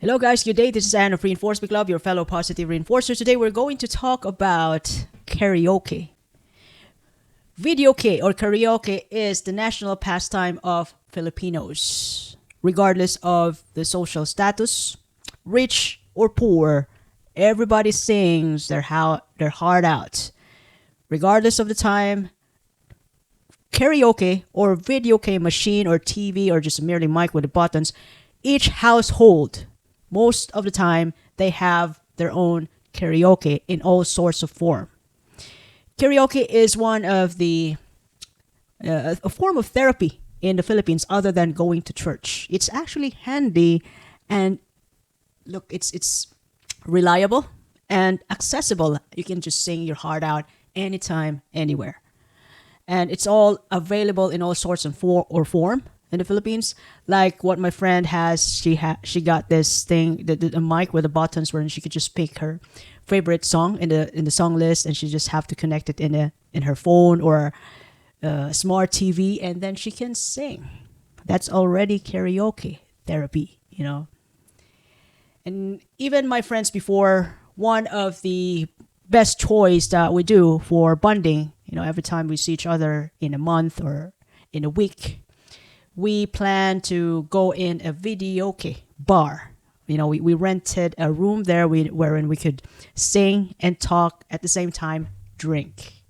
Hello, guys. Good day. This is Anne of Reinforcement Club, your fellow positive reinforcer. Today, we're going to talk about karaoke. Videoke or karaoke is the national pastime of Filipinos, regardless of the social status, rich or poor. Everybody sings their heart out, regardless of the time. Karaoke or videoke machine or TV or just merely mic with the buttons. Each household, most of the time, they have their own karaoke in all sorts of form. Karaoke is one of the a form of therapy in the Philippines other than going to church. It's actually handy, and look, it's reliable and accessible. You can just sing your heart out anytime, anywhere, and it's all available in all sorts of form in the Philippines. Like what my friend has, she got this thing, the mic with the buttons where she could just pick her favorite song in the song list, and she just have to connect it in her phone or smart TV, and then she can sing. That's already karaoke therapy. And even my friends before, one of the best choice that we do for bonding, every time we see each other in a month or in a week, we plan to go in a videoke bar. We rented a room there wherein we could sing and talk at the same time, drink.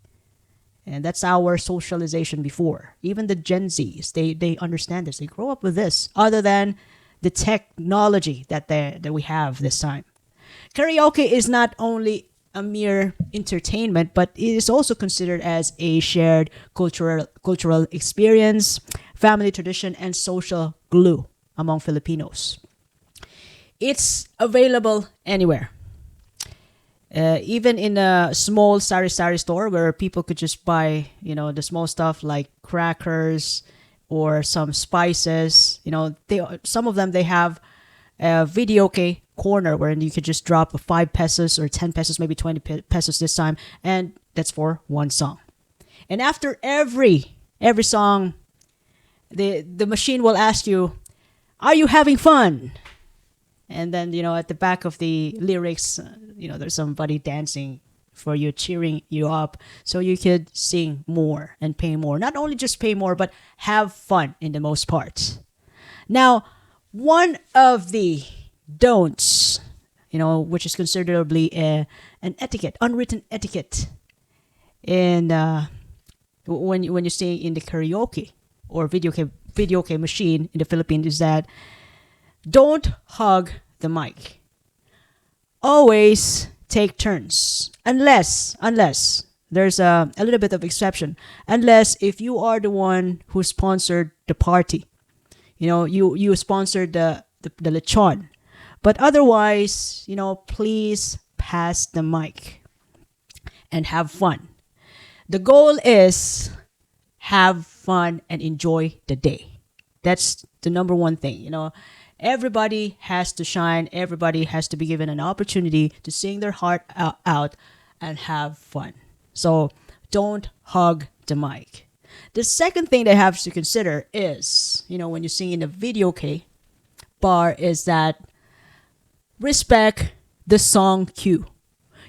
And that's our socialization before. Even the Gen Zs, they understand this. They grow up with this, other than the technology that we have this time. Karaoke is not only a mere entertainment, but it is also considered as a shared cultural experience, family tradition, and social glue among Filipinos. It's available anywhere. Even in a small sari-sari store where people could just buy, the small stuff like crackers or some spices. Some of them, they have a videoke corner where you could just drop 5 pesos or 10 pesos, maybe 20 pesos this time, and that's for one song. And after every song, the machine will ask you, "Are you having fun?" And then, at the back of the lyrics, there's somebody dancing for you, cheering you up, so you could sing more and pay more. Not only just pay more, but have fun in the most part. Now, one of the don'ts, which is considerably an etiquette, unwritten etiquette, in when you sing in the karaoke or videoke machine in the Philippines, is that don't hug the mic. Always take turns, unless there's a little bit of exception. Unless if you are the one who sponsored the party, you sponsored the lechon. But otherwise, please pass the mic and have fun. The goal is have fun and enjoy the day. That's the number one thing. Everybody has to shine. Everybody has to be given an opportunity to sing their heart out and have fun. So don't hug the mic. The second thing they have to consider is, when you sing in a videoke bar, is that respect the song cue.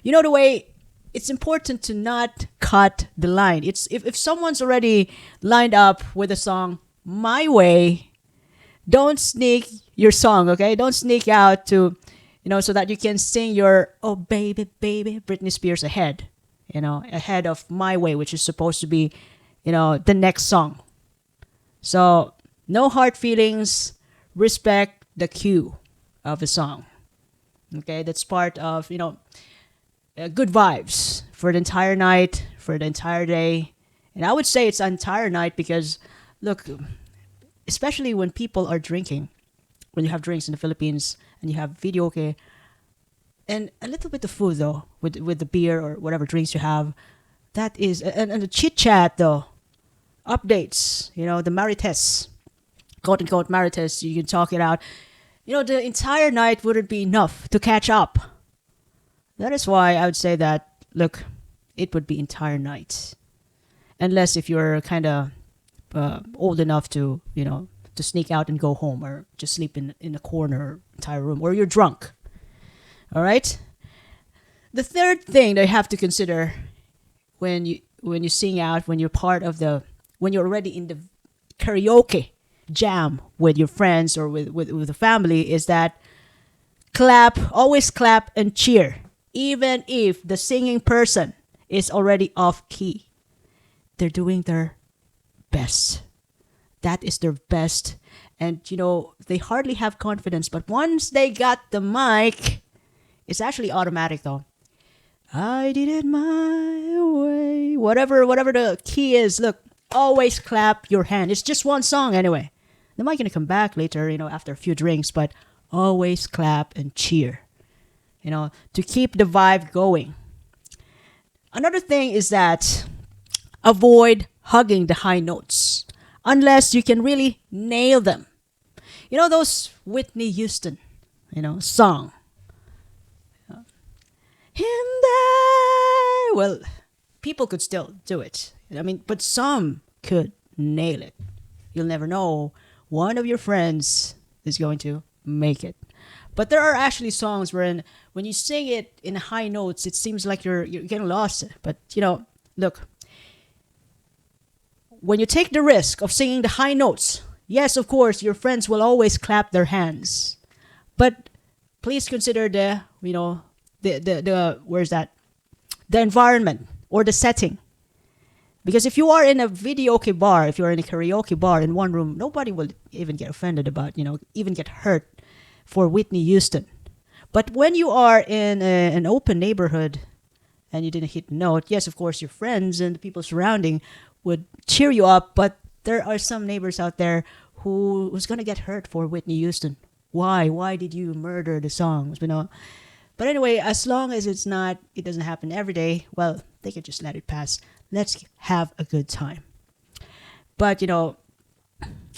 The way it's important to not cut the line. It's if someone's already lined up with a song My Way, don't sneak your song, okay? Don't sneak out to, so that you can sing your "Oh Baby Baby" Britney Spears ahead of My Way, which is supposed to be, the next song. So no hard feelings. Respect the cue of the song. Okay, that's part of good vibes for the entire night, for the entire day, and I would say it's entire night because, look, especially when people are drinking, when you have drinks in the Philippines and you have videoke and a little bit of food though, with the beer or whatever drinks you have, that is, and the chit chat though, updates, the marites, quote unquote marites, you can talk it out. The entire night wouldn't be enough to catch up. That is why I would say that, look, it would be entire night. Unless if you're kind of old enough to, to sneak out and go home, or just sleep in a corner, entire room, or you're drunk. All right. The third thing that you have to consider when you sing out, when you're when you're already in the karaoke jam with your friends or with the family, is that always clap and cheer, even if the singing person is already off key. They're doing their best. That is their best. And, they hardly have confidence, but once they got the mic, it's actually automatic though. I did it my way. Whatever the key is, look, always clap your hand. It's just one song anyway. They might gonna come back later, after a few drinks, but always clap and cheer, to keep the vibe going. Another thing is that avoid hugging the high notes unless you can really nail them. Those Whitney Houston, song. Well, people could still do it. But some could nail it. You'll never know. One of your friends is going to make it. But there are actually songs wherein when you sing it in high notes, it seems like you're getting lost. But, look, when you take the risk of singing the high notes, yes, of course, your friends will always clap their hands. But please consider the where's that? The environment or the setting. Because if you are in a videoke bar, if you're in a karaoke bar in one room, nobody will even get offended about, even get hurt for Whitney Houston. But when you are in an open neighborhood and you didn't hit the note, yes, of course, your friends and the people surrounding would cheer you up. But there are some neighbors out there who's going to get hurt for Whitney Houston. Why? Why did you murder the songs? But anyway, as long as it doesn't happen every day, well, they can just let it pass. Let's have a good time. But,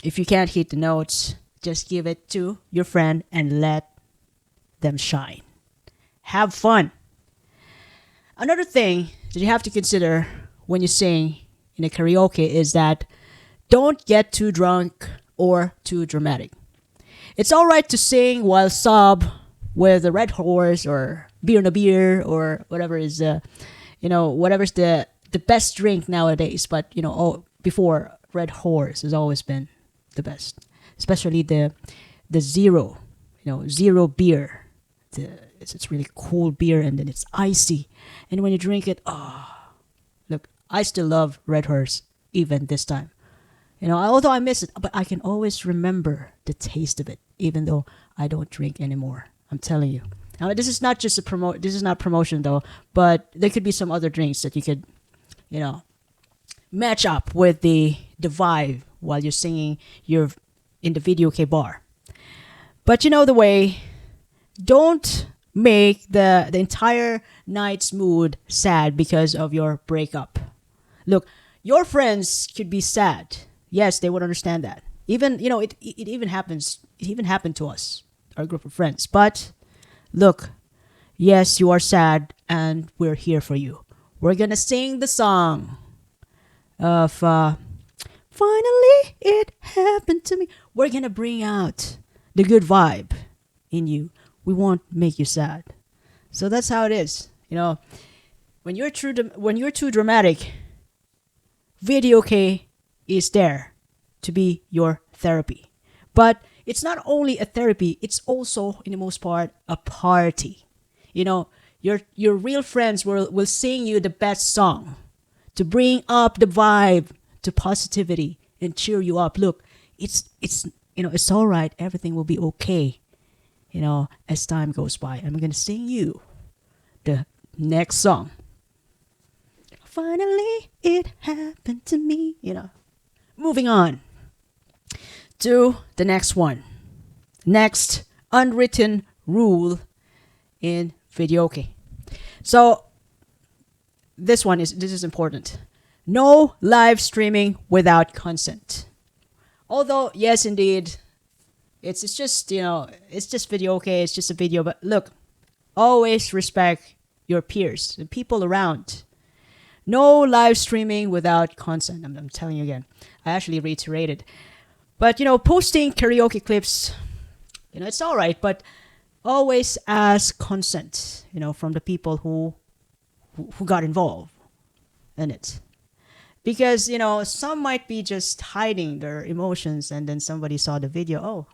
if you can't hit the notes, just give it to your friend and let them shine. Have fun. Another thing that you have to consider when you sing in a karaoke is that don't get too drunk or too dramatic. It's all right to sing while sob with a red horse or beer in a beer or whatever is, whatever's the best drink nowadays. But, before, red horse has always been the best. Especially the zero, zero beer. It's really cool beer and then it's icy. And when you drink it, look, I still love red horse even this time. Although I miss it, but I can always remember the taste of it, even though I don't drink anymore. I'm telling you. Now, this is not just this is not promotion though, but there could be some other drinks that you could, match up with the vibe while you're singing you're in the videoke bar. But the way, don't make the entire night's mood sad because of your breakup. Look, your friends could be sad. Yes, they would understand that. Even, it even happens. It even happened to us, our group of friends. But look, yes, you are sad and we're here for you. We're going to sing the song of Finally It Happened to Me. We're going to bring out the good vibe in you. We won't make you sad. So that's how it is. When you're too dramatic, videoke is there to be your therapy. But it's not only a therapy, it's also, in the most part, a party. Your real friends will sing you the best song to bring up the vibe, to positivity, and cheer you up. Look, it's all right. Everything will be okay, as time goes by. I'm going to sing you the next song. Finally, it happened to me, Moving on to the next one. Next unwritten rule in videoke. So this is important. No live streaming without consent. Although yes, indeed, it's just it's just videoke. It's just a video. But look, always respect your peers, the people around. No live streaming without consent. I'm telling you again. I actually reiterated. But posting karaoke clips, it's all right, but always ask consent, from the people who got involved in it. Because some might be just hiding their emotions, and then somebody saw the video. Oh,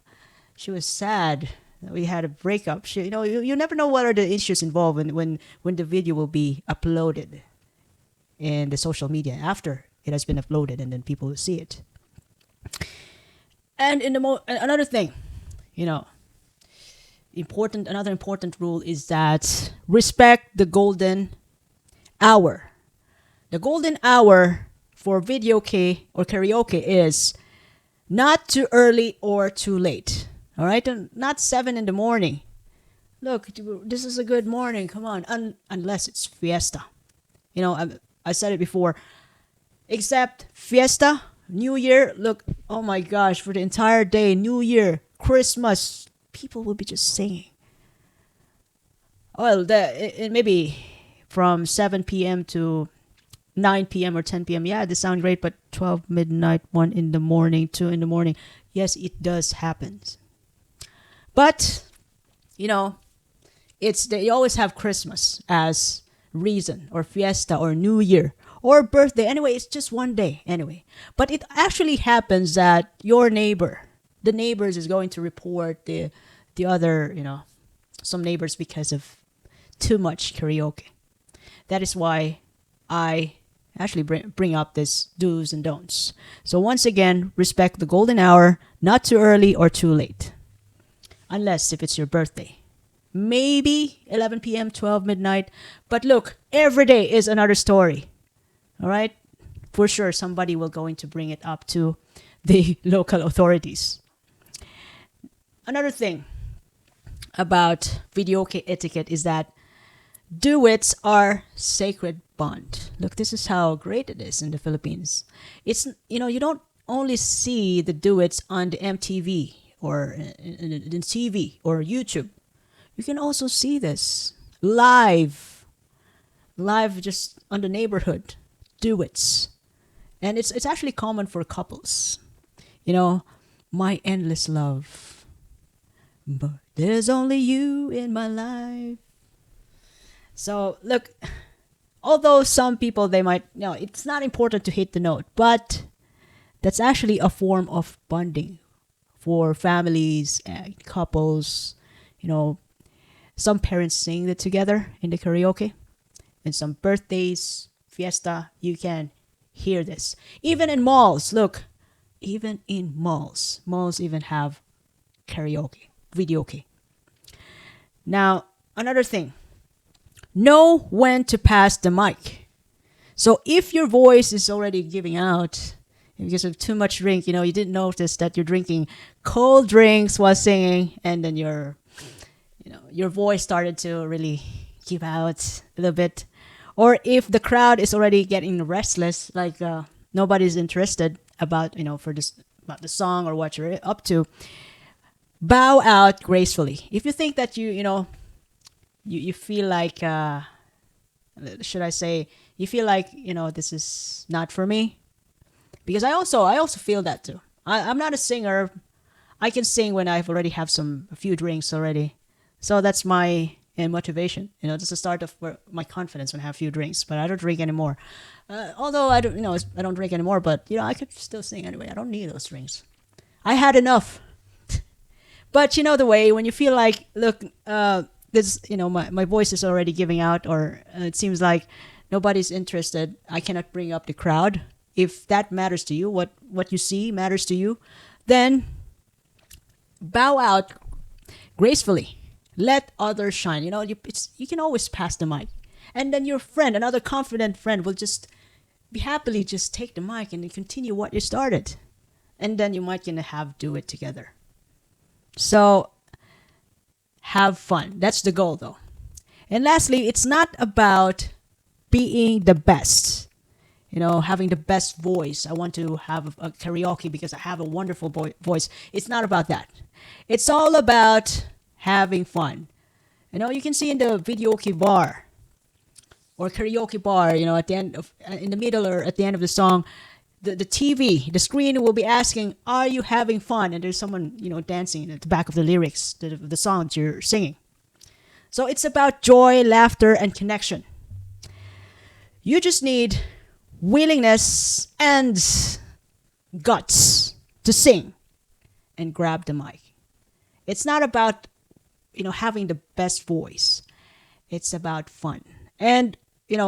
she was sad. We had a breakup. You never know what are the issues involved when the video will be uploaded in the social media after it has been uploaded, and then people will see it. And another thing, you know, another important rule is that respect the golden hour. The golden hour for video or karaoke is not too early or too late. All right, and not 7 in the morning. Look, this is a good morning. Come on, unless it's fiesta. I said it before. Except fiesta, New Year. Look, oh my gosh, for the entire day, New Year, Christmas, people will be just singing. Well, maybe from 7 p.m. to 9 p.m. or 10 p.m. Yeah, they sound great, but 12 midnight, 1 in the morning, 2 in the morning. Yes, it does happen. But, they always have Christmas as reason, or fiesta, or New Year, or birthday. Anyway, it's just one day anyway. But it actually happens that the neighbors is going to report the other, some neighbors because of too much karaoke. That is why I actually bring up this do's and don'ts. So once again, respect the golden hour, not too early or too late. Unless if it's your birthday. Maybe 11 p.m., 12 midnight. But look, every day is another story. All right? For sure, somebody will going to bring it up to the local authorities. Another thing about videoke etiquette is that duets are sacred bond. Look, this is how great it is in the Philippines. It's, you don't only see the duets on the MTV or in TV or YouTube. You can also see this live just on the neighborhood duets, and it's actually common for couples. My endless love, but there's only you in my life. So look, although some people they might, it's not important to hit the note, but that's actually a form of bonding for families and couples. Some parents sing it together in the karaoke, and some birthdays, fiesta, you can hear this. Even in malls, look, even in malls even have karaoke, videoke. Now, another thing, know when to pass the mic. So if your voice is already giving out because of too much drink, you didn't notice that you're drinking cold drinks while singing, and then your voice started to really give out a little bit. Or if the crowd is already getting restless, like nobody's interested about about the song or what you're up to, bow out gracefully. If you think that you feel like should I say you feel like this is not for me, because I also feel that too. I'm not a singer. I can sing when I've already have a few drinks already. So that's my motivation. That's the start of my confidence when I have a few drinks. But I don't drink anymore. Although I don't drink anymore. But I could still sing anyway. I don't need those drinks. I had enough. But the way when you feel like, look, this my voice is already giving out, or it seems like nobody's interested. I cannot bring up the crowd. If that matters to you, what you see matters to you, then bow out gracefully. Let others shine. You can always pass the mic. And then your friend, another confident friend, will just be happily just take the mic and continue what you started. And then you might do it together. So have fun. That's the goal though. And lastly, it's not about being the best. Having the best voice. I want to have a karaoke because I have a wonderful voice. It's not about that. It's all about having fun. You can see in the videoke bar or karaoke bar, at the end of, in the middle or at the end of the song, the TV, the screen will be asking, "Are you having fun?" And there's someone, dancing at the back of the lyrics, the song that you're singing. So it's about joy, laughter, and connection. You just need willingness and guts to sing and grab the mic. It's not about, having the best voice. It's about fun. And,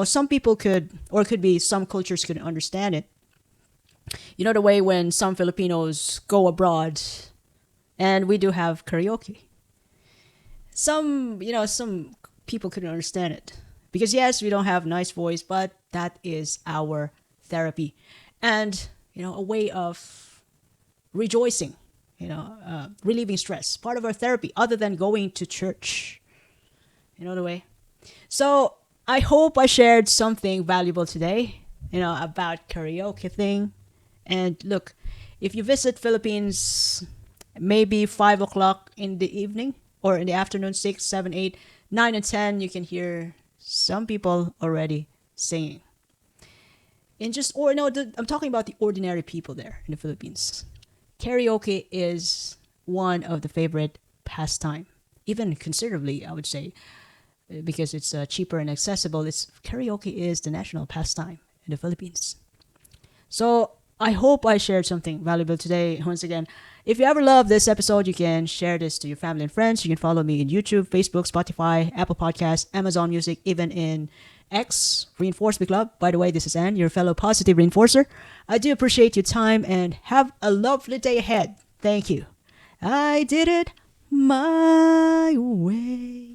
some people could, or could be some cultures could understand it. The way when some Filipinos go abroad and we do have karaoke. Some people couldn't understand it. Because yes, we don't have nice voice, but that is our therapy. And, a way of rejoicing, relieving stress. Part of our therapy, other than going to church. The way. So I hope I shared something valuable today, about karaoke thing. And look, if you visit Philippines, maybe 5 o'clock in the evening or in the afternoon, 6, 7, 8, 9, and 10, you can hear some people already singing. I'm talking about the ordinary people there in the Philippines. Karaoke is one of the favorite pastime, even considerably, I would say, because it's cheaper and accessible. Karaoke is the national pastime in the Philippines. So I hope I shared something valuable today. Once again, if you ever love this episode, you can share this to your family and friends. You can follow me in YouTube, Facebook, Spotify, Apple Podcasts, Amazon Music, even in X, Reinforce Me Club. By the way, this is Anne, your fellow positive reinforcer. I do appreciate your time and have a lovely day ahead. Thank you. I did it my way.